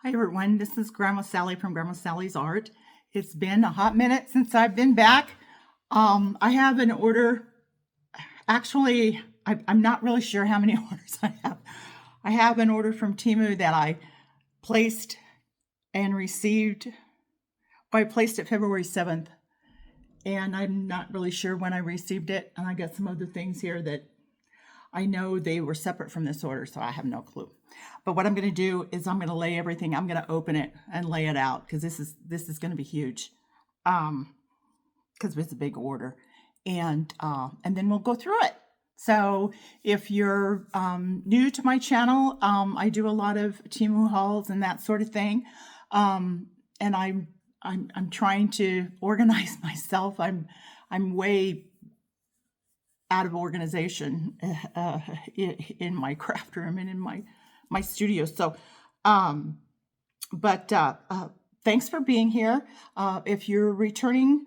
Hi everyone, this is Grandma Sally from Grandma Sally's Art. It's been a hot minute since I've been back. I have an order. Actually, I'm not really sure how many orders I have. I have an order from Temu that I placed and received. I placed it February 7th, and I'm not really sure when I received it. And I got some other things here that I know they were separate from this order, so I have no clue. But what I'm going to do is I'm going to lay everything. I'm going to open it and lay it out because this is going to be huge, because it's a big order, and then we'll go through it. So if you're new to my channel, I do a lot of Temu hauls and that sort of thing, and I'm trying to organize myself. I'm way out of organization in my craft room and in my studio. So, thanks for being here. If you're a returning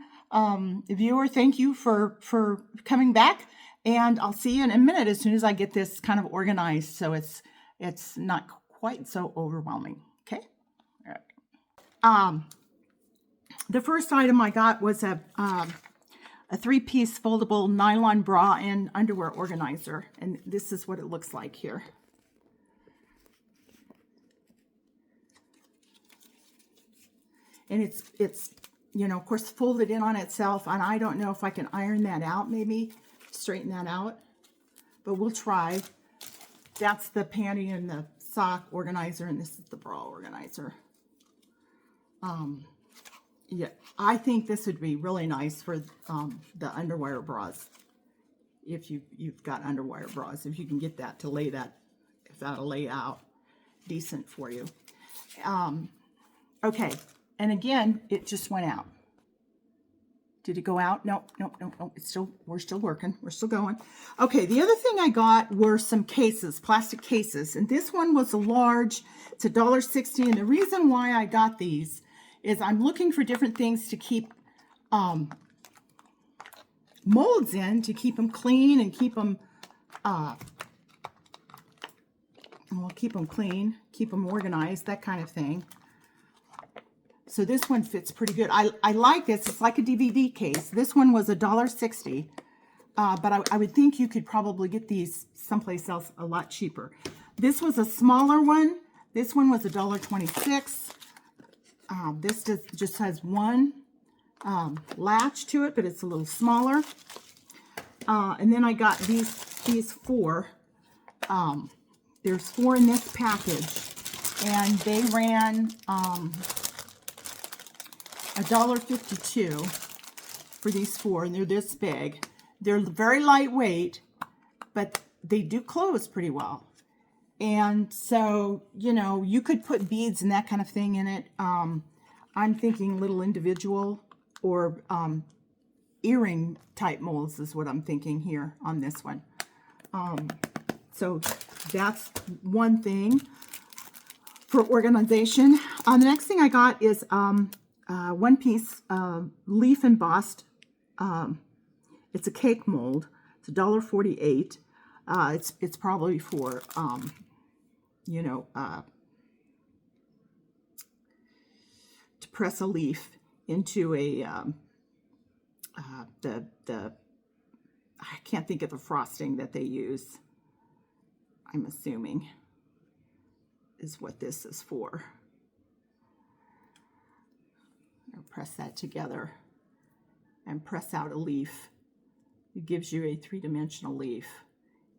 viewer, thank you for coming back. And I'll see you in a minute as soon as I get this kind of organized so it's not quite so overwhelming. Okay. All right. The first item I got was a 3-piece foldable nylon bra and underwear organizer, and this is what it looks like here. And it's of course folded in on itself, and I don't know if I can iron that out, maybe straighten that out, but we'll try. That's the panty and the sock organizer, and this is the bra organizer. Yeah, I think this would be really nice for the underwire bras. If you've got underwire bras, if you can get that to lay that, if that'll lay out decent for you. Okay, and again, it just went out. Did it go out? Nope. We're still working. We're still going. Okay, the other thing I got were some cases, plastic cases, and this one was a large. It's $1.60, and the reason why I got these is I'm looking for different things to keep molds in, to keep them clean and keep them clean, keep them organized, that kind of thing. So this one fits pretty good. I like this. It's like a DVD case. This one was $1.60, but I would think you could probably get these someplace else a lot cheaper. This was a smaller one. This one was $1.26. This just has one latch to it, but it's a little smaller. And then I got these four. There's 4 in this package, and they ran $1.52 for these 4, and they're this big. They're very lightweight, but they do close pretty well. And so, you could put beads and that kind of thing in it. I'm thinking little individual or earring type molds is what I'm thinking here on this one. So that's one thing for organization. The next thing I got is 1-piece leaf embossed. It's a cake mold. It's $1.48. It's probably for to press a leaf into a I can't think of the frosting that they use. I'm assuming is what this is for. I'll press that together and press out a leaf. It gives you a 3-dimensional leaf.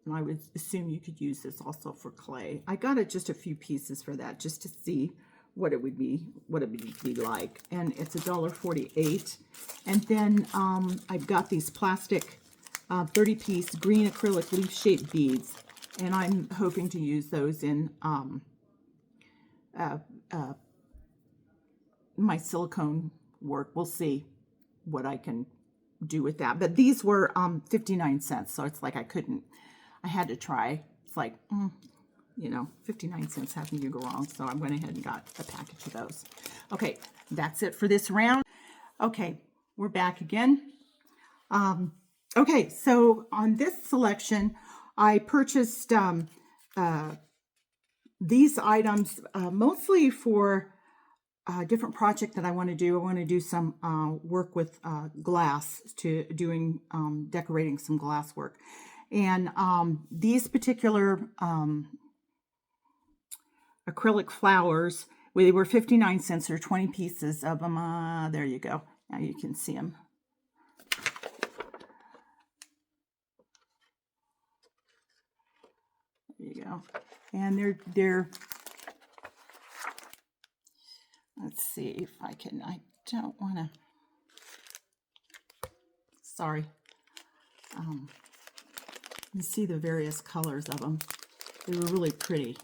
And I would assume you could use this also for clay. I got just a few pieces for that, just to see what it would be like. And it's $1.48. And then I've got these plastic 30-piece green acrylic leaf-shaped beads, and I'm hoping to use those in my silicone work. We'll see what I can do with that. But these were 59 cents, so it's like I had to try. It's like, 59 cents, how can you go wrong? So I went ahead and got a package of those. Okay, that's it for this round. Okay, we're back again. Okay, so on this selection, I purchased these items mostly for a different project that I want to do. I want to do some work with glass, to doing decorating some glass work. And these particular acrylic flowers, they were 59 cents or 20 pieces of them. There you go. Now you can see them. There you go. And they're let's see if I can, I don't want to, sorry. You see the various colors of them. They were really pretty.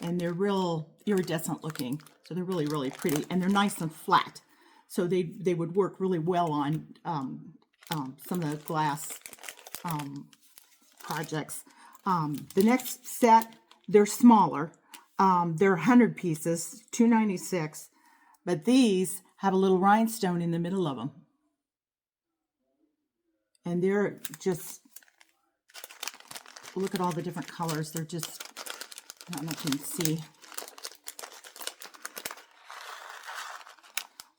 And they're real iridescent looking. So they're really, really pretty. And they're nice and flat. So they would work really well on some of the glass projects. The next set, they're smaller. They're 100 pieces, $2.96. But these have a little rhinestone in the middle of them. And they're just, look at all the different colors. They're just, I don't know if you can see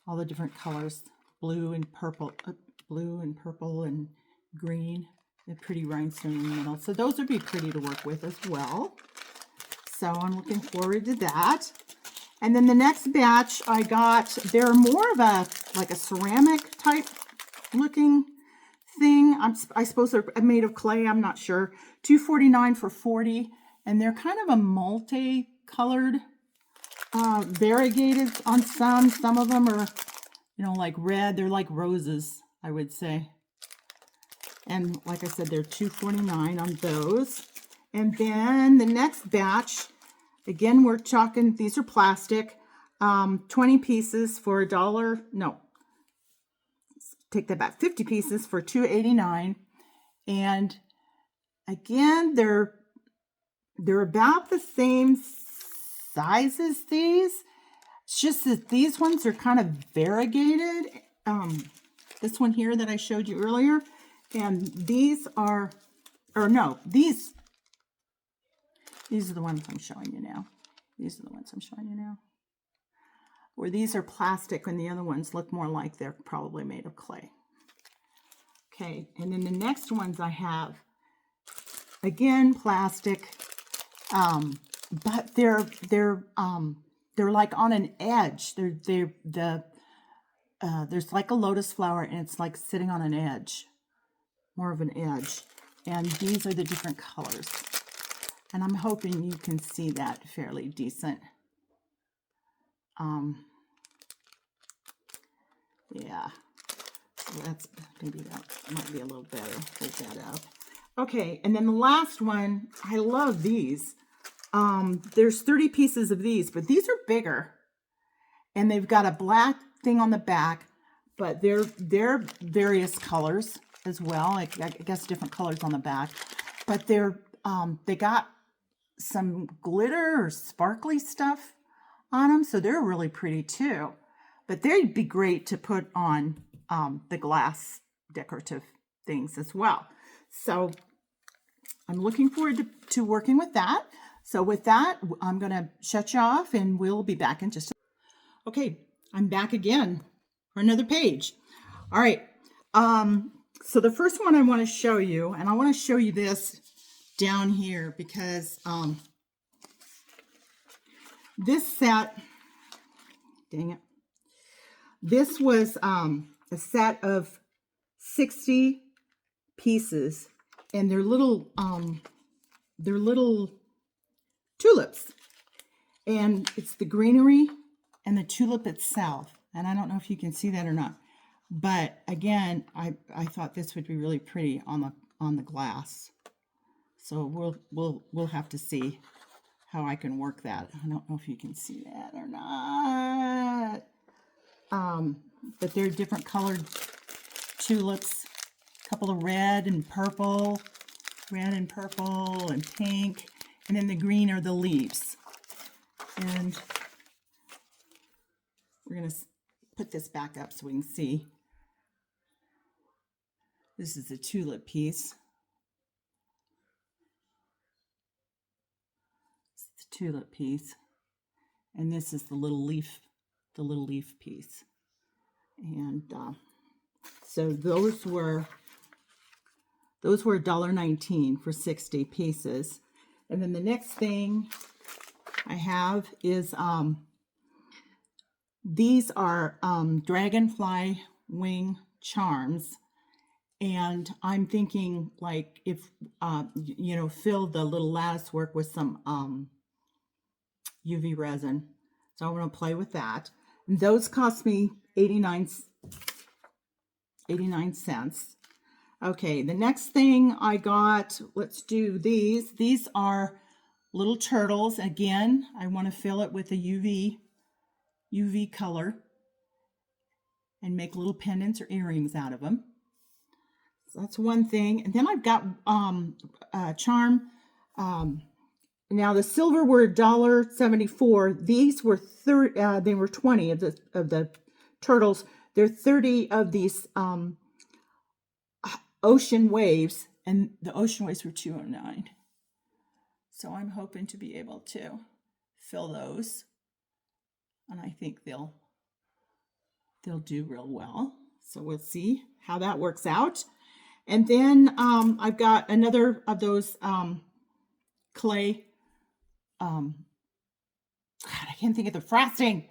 all the different colors, blue and purple and green. The pretty rhinestone in the middle. So those would be pretty to work with as well. So I'm looking forward to that. And then the next batch I got, they're more of a, like a ceramic type looking thing. I suppose they're made of clay, I'm not sure. $2.49 for 40. And they're kind of a multi-colored, variegated on some. Some of them are, you know, like red. They're like roses, I would say. And like I said, they're $2.49 on those. And then the next batch, again, we're talking, these are plastic, 20 pieces for $1. No, take that back, 50 pieces for $2.89. And again, they're about the same size as these. It's just that these ones are kind of variegated. This one here that I showed you earlier. And these are, or no, these are the ones I'm showing you now. These are the ones I'm showing you now. Where these are plastic and the other ones look more like they're probably made of clay. Okay, and then the next ones I have, again, plastic, but they're like on an edge. There's like a lotus flower and it's like sitting on an edge, more of an edge. And these are the different colors. And I'm hoping you can see that fairly decent. Yeah, so that's, maybe that might be a little better. Take that out. Okay, and then the last one, I love these. There's 30 pieces of these, but these are bigger. And they've got a black thing on the back, but they're various colors as well. Like, I guess different colors on the back. But they got some glitter or sparkly stuff on them, so they're really pretty too. But they'd be great to put on the glass decorative things as well. So I'm looking forward to working with that. So with that, I'm going to shut you off and we'll be back in just a... Okay, I'm back again for another page. All right. So the first one I want to show you, and I want to show you this down here because this set, dang it, this was a set of 60 pieces, and they're little tulips, and it's the greenery and the tulip itself. And I don't know if you can see that or not, but again, I thought this would be really pretty on the glass. So we'll have to see how I can work that. I don't know if you can see that or not. But they're different colored tulips, a couple of red and purple and pink, and then the green are the leaves. And we're going to put this back up so we can see. This is the tulip piece. tulip piece. And this is the little leaf piece. And so those were $1.19 for 60 pieces. And then the next thing I have is these are dragonfly wing charms. And I'm thinking, like, if fill the little lattice work with some UV resin. So I'm going to play with that. And those cost me 89 cents. Okay, the next thing I got, let's do these. These are little turtles. Again, I want to fill it with a UV color and make little pendants or earrings out of them. So that's one thing. And then I've got charm. Now the silver were $1.74. These were they were 20 of the turtles. There are 30 of these ocean waves, and the ocean waves were $2.09. So I'm hoping to be able to fill those, and I think they'll do real well. So we'll see how that works out. And then I've got another of those clay. God, I can't think of the frosting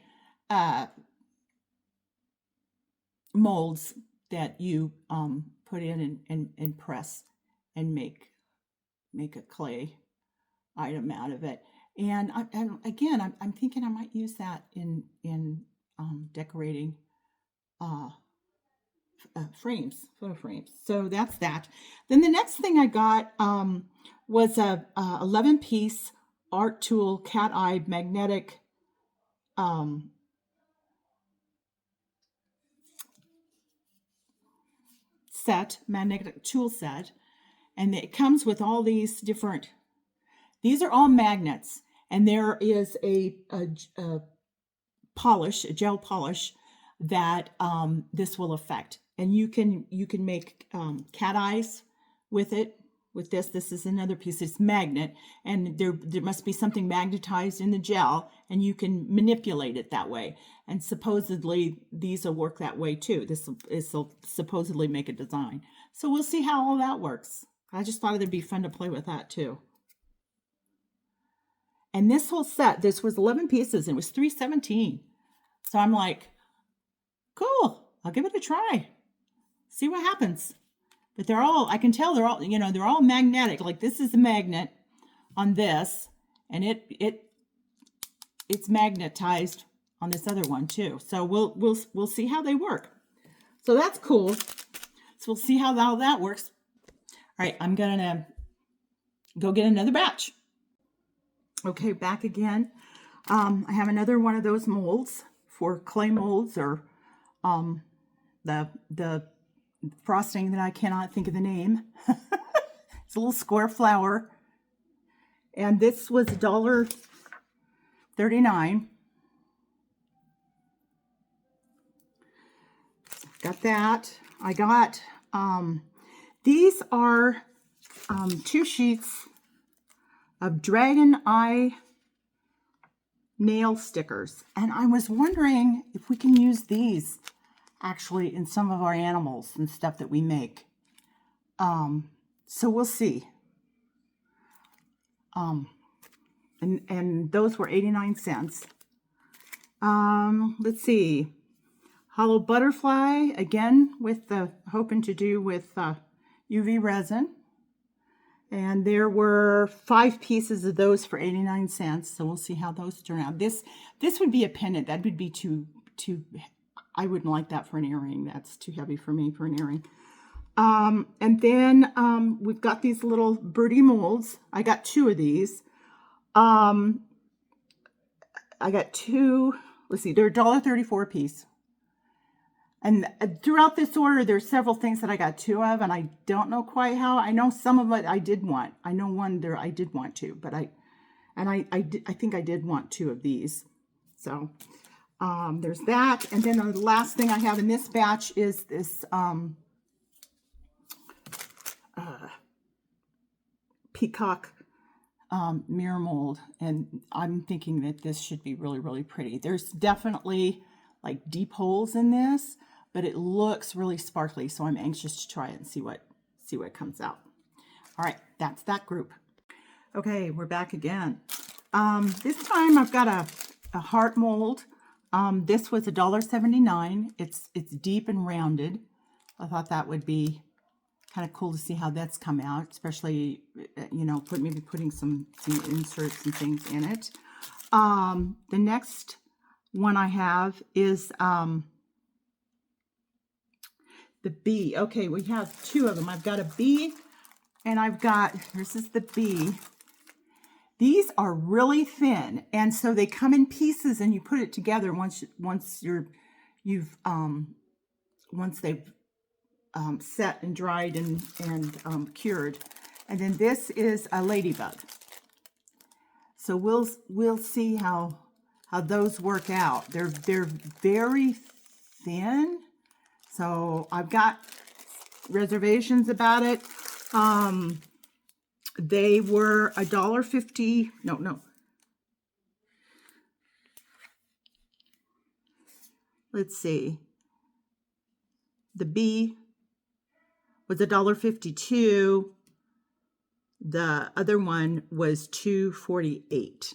molds that you put in and press and make a clay item out of it. And I'm thinking I might use that in decorating photo frames. So that's that. Then the next thing I got was a 11-piece art tool cat eye magnetic magnetic tool set, and it comes with all these different. These are all magnets, and there is a gel polish that this will affect, and you can make cat eyes with it. With this is another piece. It's magnet, and there must be something magnetized in the gel, and you can manipulate it that way. And supposedly these will work that way too. This will supposedly make a design. So we'll see how all that works. I just thought it'd be fun to play with that too. And this whole set, this was 11 pieces, and it was $3.17. So I'm like, cool, I'll give it a try. See what happens. But they're all, I can tell they're all magnetic. Like this is a magnet on this, and it's magnetized on this other one too. So we'll see how they work. So that's cool. So we'll see how that works. All right, I'm gonna go get another batch. Okay, back again. I have another one of those molds for clay molds, or the frosting that I cannot think of the name. It's a little square flower, and this was $1.39. Got that. I got these are 2 sheets of dragon eye nail stickers, and I was wondering if we can use these actually in some of our animals and stuff that we make. So we'll see. And those were 89 cents. Let's see. Hollow butterfly, again with hoping to do with UV resin. And there were 5 pieces of those for 89 cents. So we'll see how those turn out. This would be a pendant. That would be too I wouldn't like that for an earring. That's too heavy for me for an earring. And then we've got these little birdie molds. I got 2 of these. I got 2. Let's see, they're $1.34 a piece. And throughout this order, there's several things that I got 2 of, and I don't know quite how. I know some of it I did want. I know one there I did want 2, but I think I did want 2 of these. So there's that. And then the last thing I have in this batch is this peacock mirror mold, and I'm thinking that this should be really, really pretty. There's definitely like deep holes in this, but it looks really sparkly, so I'm anxious to try it and see what comes out. All right, that's that group. Okay, we're back again. This time I've got a heart mold. This was $1.79. It's deep and rounded. I thought that would be kind of cool to see how that's come out, especially, you know, maybe putting some inserts and things in it. The next one I have is the bee. Okay, we have two of them. I've got a bee and this is the bee. These are really thin, and so they come in pieces, and you put it together once they've set and dried and cured. And then this is a ladybug. So we'll see how those work out. They're very thin, so I've got reservations about it. They were $1.50. No. Let's see. The bee was $1.52. The other one was $2.48.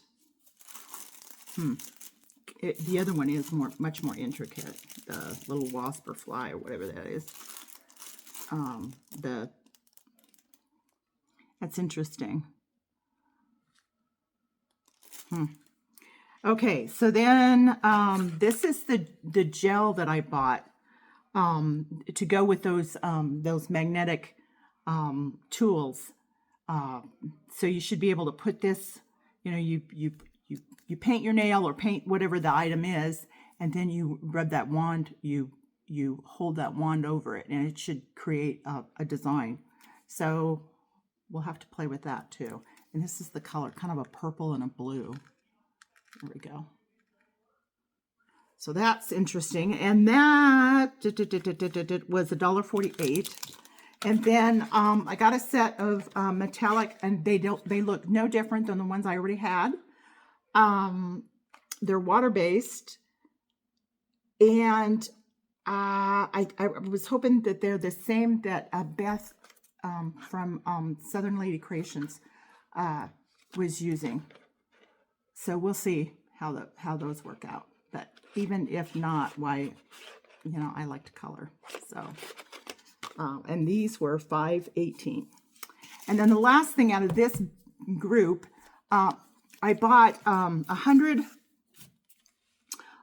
The other one is much more intricate. The little wasp or fly or whatever that is. That's interesting. Okay, so then this is the gel that I bought to go with those magnetic tools. So you should be able to put this, you know, you paint your nail or paint whatever the item is, and then you rub that wand, you hold that wand over it, and it should create a design. So we'll have to play with that too. And this is the color, kind of a purple and a blue. There we go. So that's interesting. And that was $1.48. And then I got a set of metallic, and they look no different than the ones I already had. They're water-based. And I was hoping that they're the same that Beth from Southern Lady Creations was using. So we'll see how those work out. But even if not, why, you know, I like to color. So, and these were $5.18. And then the last thing out of this group, I bought 100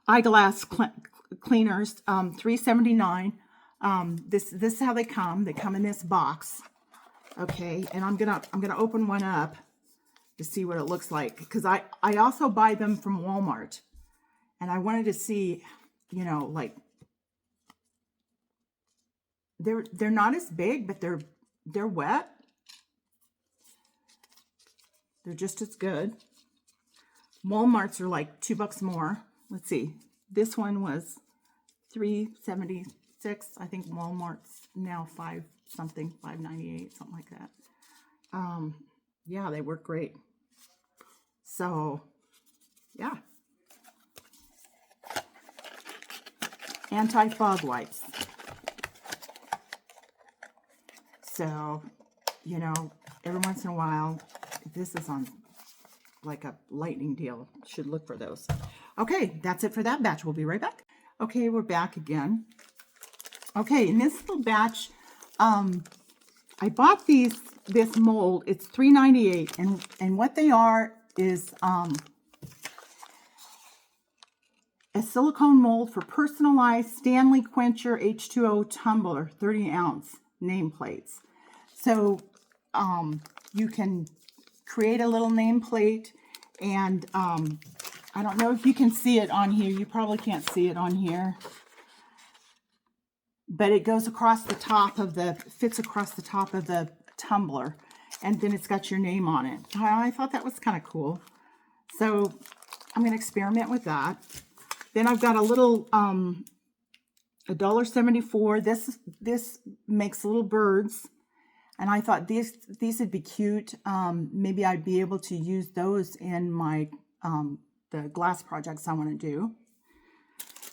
eyeglass cleaners, $3.79. This is how they come. They come in this box. Okay, and I'm gonna open one up to see what it looks like, because I also buy them from Walmart, and I wanted to see, you know, like they're not as big, but they're wet. They're just as good. Walmart's are like $2 more. Let's see. This one was $3.76. I think Walmart's now $5 something, $5.98, something like that. Yeah, they work great. So, yeah. Anti-fog wipes. So, you know, every once in a while, if this is on like a lightning deal, should look for those. Okay, that's it for that batch. We'll be right back. Okay, we're back again. Okay, in this little batch, I bought this mold. It's $3.98, and what they are is a silicone mold for personalized Stanley Quencher H2O tumbler, 30-ounce nameplates. So you can create a little nameplate, and I don't know if you can see it on here. You probably can't see it on here. But it goes across the top of fits across the top of the tumbler, and then it's got your name on it. I thought that was kind of cool. So I'm going to experiment with that. Then I've got a little $1.74. This makes little birds. And I thought these would be cute. Maybe I'd be able to use those in my the glass projects I want to do.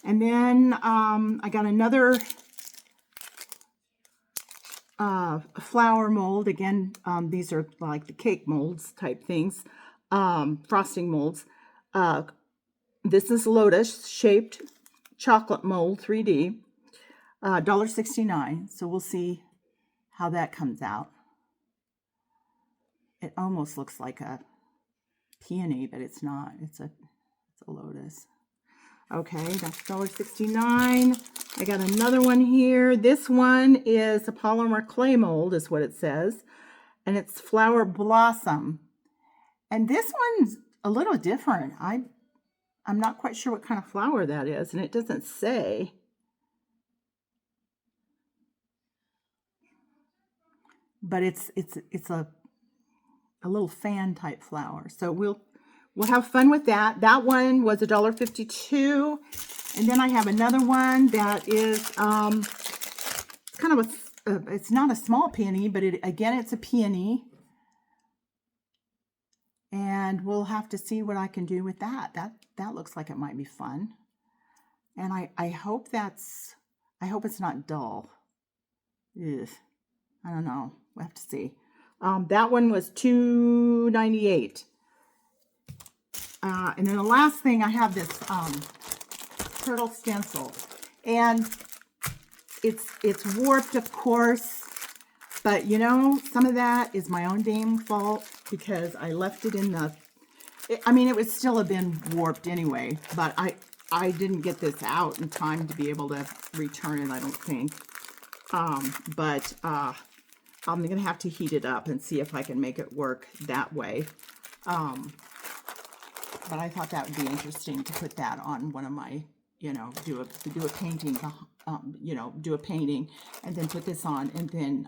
And then I got another flower mold. Again, these are like the cake molds type things, frosting molds. This is lotus shaped chocolate mold 3D, $1.69. So we'll see how that comes out. It almost looks like a peony, but it's not. It's a lotus. Okay, that's $1.69. I got another one here. This one is a polymer clay mold, is what it says, and it's flower blossom. And this one's a little different. I'm not quite sure what kind of flower that is, and it doesn't say. But it's a little fan type flower. So we'll have fun with that. That one was $1.52. And then I have another one that is kind of it's not a small peony, but again it's a peony. And we'll have to see what I can do with that. That looks like it might be fun. And I hope it's not dull. Ugh. I don't know. We'll have to see. That one was $2.98. And then the last thing, I have this turtle stencil. And it's warped, of course. But, you know, some of that is my own damn fault because I left it in the... I mean, it would still have been warped anyway. But I didn't get this out in time to be able to return it, I don't think. But I'm going to have to heat it up and see if I can make it work that way. But I thought that would be interesting to put that on one of my, you know, do a painting, you know, do a painting and then put this on and then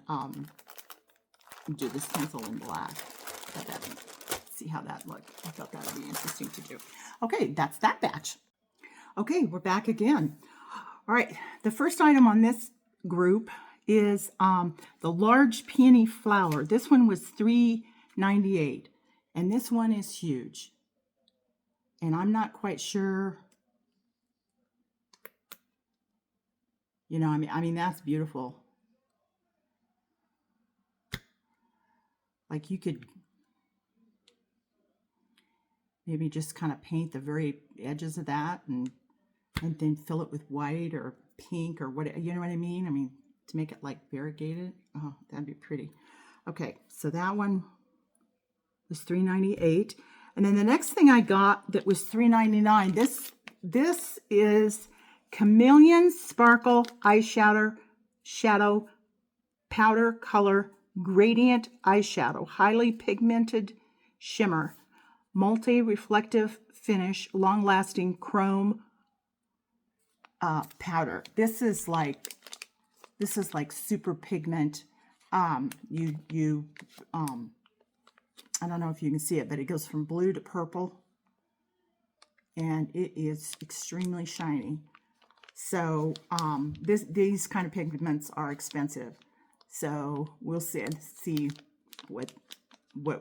do the stencil in black. See how that looked. I thought that would be interesting to do. Okay, that's that batch. Okay, we're back again. All right, the first item on this group is the large peony flower. This one was $3.98, and this one is huge. And I'm not quite sure. You know, I mean that's beautiful. Like you could maybe just kind of paint the very edges of that and then fill it with white or pink or what, you know what I mean? I mean, to make it like variegated. Oh, that'd be pretty. Okay, so that one was $3.98. And then the next thing I got that was $3.99. This is Chameleon Sparkle Eyeshadow Powder Color Gradient Eyeshadow. Highly pigmented shimmer. Multi-reflective finish. Long-lasting chrome powder. This is like super pigment. I don't know if you can see it, but it goes from blue to purple, and it is extremely shiny. So these kind of pigments are expensive. So we'll see what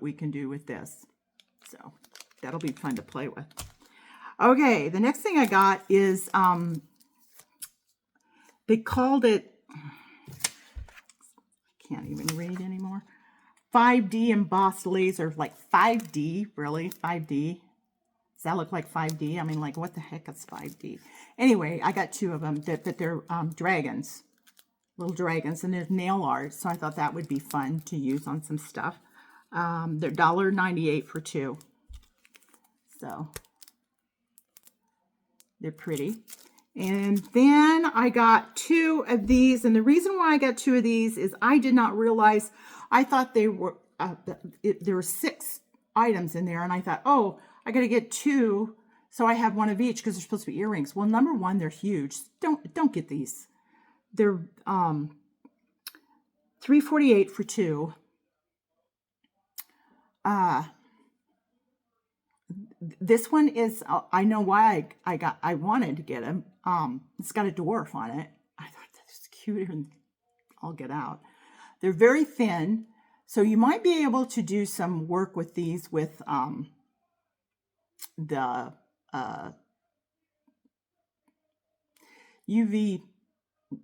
we can do with this. So that'll be fun to play with. Okay, the next thing I got is they called it, I can't even read anymore. 5D embossed laser, like 5D, really? 5D? Does that look like 5D? I mean, like, what the heck is 5D? Anyway, I got two of them that they're dragons, little dragons, and there's nail art, so I thought that would be fun to use on some stuff. They're $1.98 for two. So, they're pretty. And then I got two of these, and the reason why I got two of these is I did not realize, I thought they were, there were 6 items in there, and I thought, oh, I got to get 2, so I have one of each because they're supposed to be earrings. Well, number one, they're huge. Don't get these. They're $3.48 for 2. This one is, I know why I wanted to get them. It's got a dwarf on it. I thought that's cuter and I'll get out. They're very thin, so you might be able to do some work with these with the UV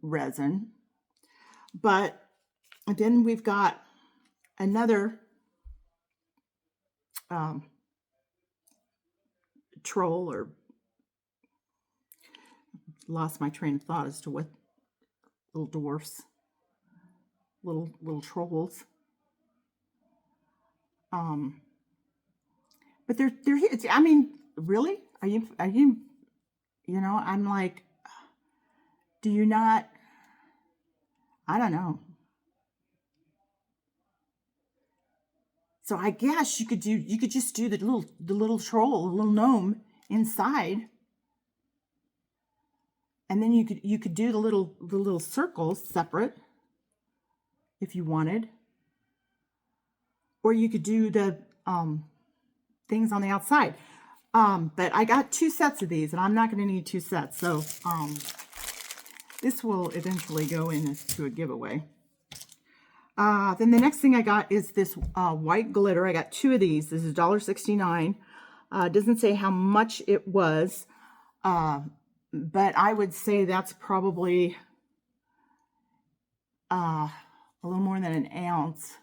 resin. But then we've got another troll, or lost my train of thought as to what little dwarfs, little trolls. But they're I mean, really? Are you you know, I'm like, do you not? I don't know. So I guess you could just do the little troll, the little gnome inside. And then you could do the little circles separate if you wanted. Or you could do the things on the outside. But I got 2 sets of these, and I'm not going to need 2 sets. So this will eventually go into a giveaway. Then the next thing I got is this white glitter. I got 2 of these. This is $1.69. It doesn't say how much it was, but I would say that's probably a little more than an ounce,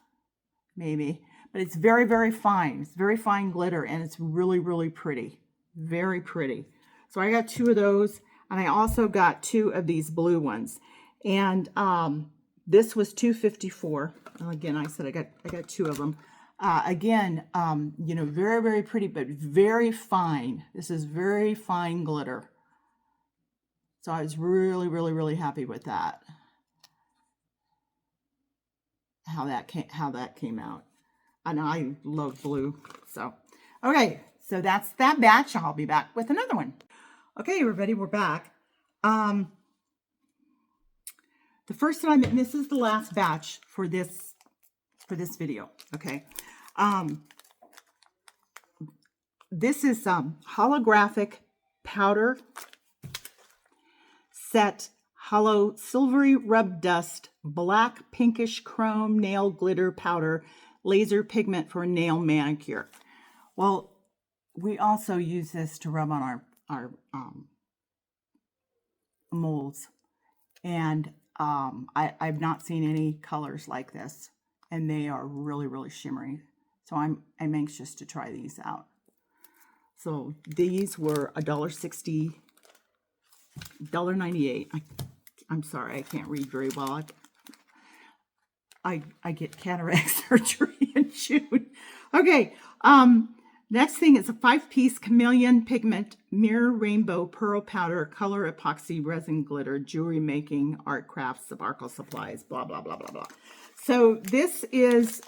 maybe. But it's very, very fine. It's very fine glitter, and it's really, really pretty. Very pretty. So I got 2 of those, and I also got 2 of these blue ones. And this was $2.54. Well, again, I said I got 2 of them. Again, you know, very, very pretty, but very fine. This is very fine glitter. So I was really, really, really happy with that. How that came out. And I love blue. So, okay, so that's that batch. I'll be back with another one. Okay, everybody, we're back. The first time, and this is the last batch for this video. Okay, this is holographic powder set, hollow silvery rub dust, black pinkish chrome nail glitter powder, laser pigment for nail manicure. Well, we also use this to rub on our molds, and I've not seen any colors like this, and they are really, really shimmery. So I'm anxious to try these out. So these were $1.60, $1.98. I'm sorry, I can't read very well. I get cataract surgery in June. Okay, next thing is a 5-piece chameleon pigment mirror rainbow pearl powder color epoxy resin glitter jewelry making art crafts sparkle supplies blah blah blah blah blah. So this is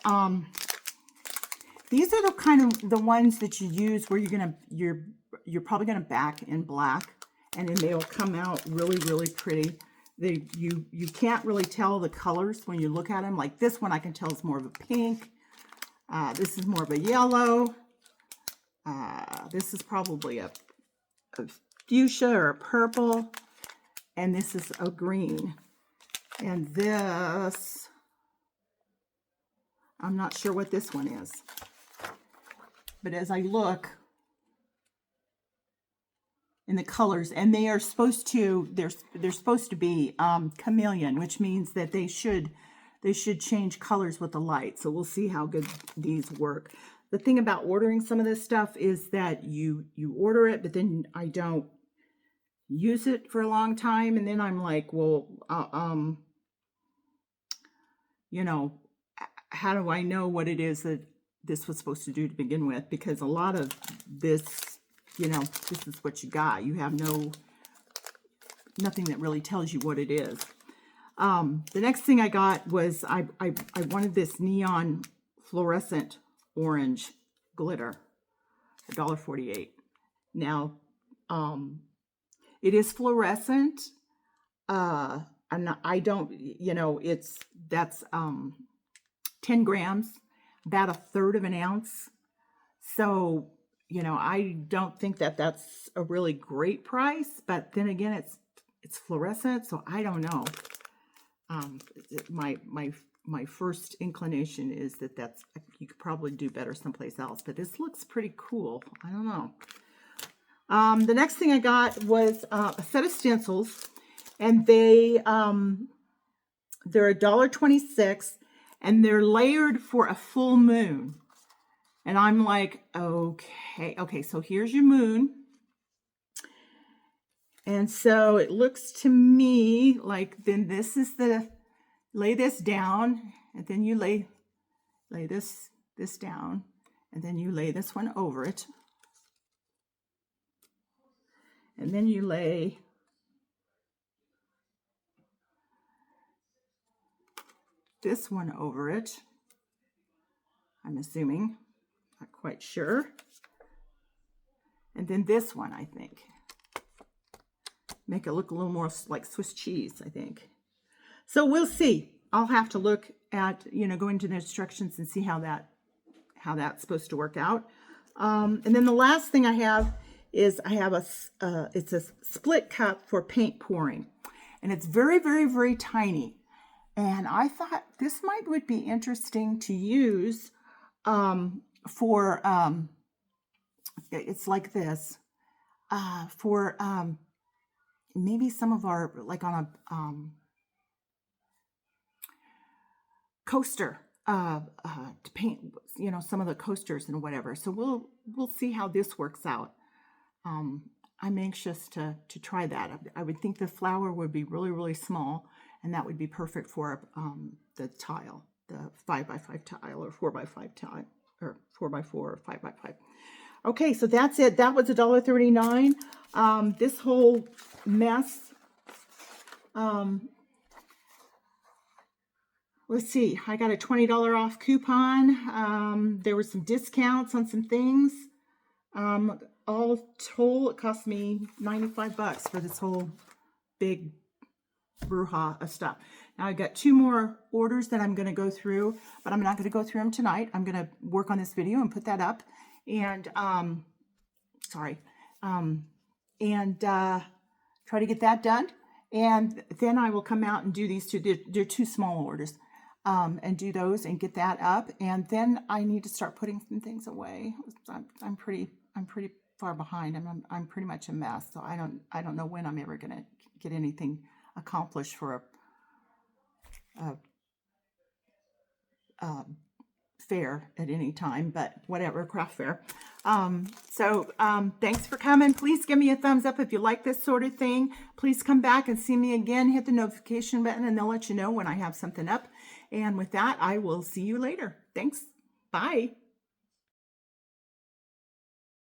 these are the kind of the ones that you use where you're probably gonna back in black, and then they will come out really, really pretty. You can't really tell the colors when you look at them. Like this one, I can tell it's more of a pink. This is more of a yellow. This is probably a fuchsia or a purple. And this is a green. And this, I'm not sure what this one is. But as I look in the colors, and they are supposed to, they're supposed to be chameleon, which means that they should change colors with the light. So we'll see how good these work. The thing about ordering some of this stuff is that you order it, but then I don't use it for a long time, and then I'm like, well, you know, how do I know what it is that this was supposed to do to begin with? Because a lot of this, you know, this is what you got. You have nothing that really tells you what it is. The next thing I got was I wanted this neon fluorescent orange glitter, $1.48. Now, it is fluorescent. I don't, you know, that's 10 grams, about 1/3 of an ounce. So, you know, I don't think that that's a really great price, but then again, it's fluorescent, so I don't know. My my first inclination is that you could probably do better someplace else, but this looks pretty cool. I don't know. The next thing I got was a set of stencils, and they're $1.26, and they're layered for a full moon. And I'm like, okay, so here's your moon. And so it looks to me like then this is lay this down, and then you lay this down, and then you lay this one over it. And then you lay this one over it. I'm assuming, not quite sure. And then this one, I think. Make it look a little more like Swiss cheese, I think. So we'll see. I'll have to look at, go into the instructions and see how that's supposed to work out. And then the last thing I have is it's a split cup for paint pouring, and it's very, very, very tiny. And I thought this would be interesting to use for it's like this for maybe some of our, like on a coaster to paint, some of the coasters and whatever. So we'll see how this works out. I'm anxious to try that. I would think the flower would be really, really small, and that would be perfect for the tile, the 5x5 tile, or 4x5 tile, or 4x4 or 5x5. Okay, so that's it. That was $1.39. This whole mess. Let's see. I got a $20 off coupon. There were some discounts on some things. All told, it cost me $95 for this whole big brouhaha of stuff. Now I've got 2 more orders that I'm going to go through, but I'm not going to go through them tonight. I'm going to work on this video and put that up, and try to get that done. And then I will come out and do these 2. They're 2 small orders, and do those and get that up. And then I need to start putting some things away. I'm pretty far behind. I'm pretty much a mess. So I don't know when I'm ever going to get anything accomplished for a fair at any time, but whatever, craft fair. Thanks for coming. Please give me a thumbs up if you like this sort of thing. Please come back and see me again. Hit the notification button, and they'll let you know when I have something up. And with that, I will see you later. Thanks. Bye.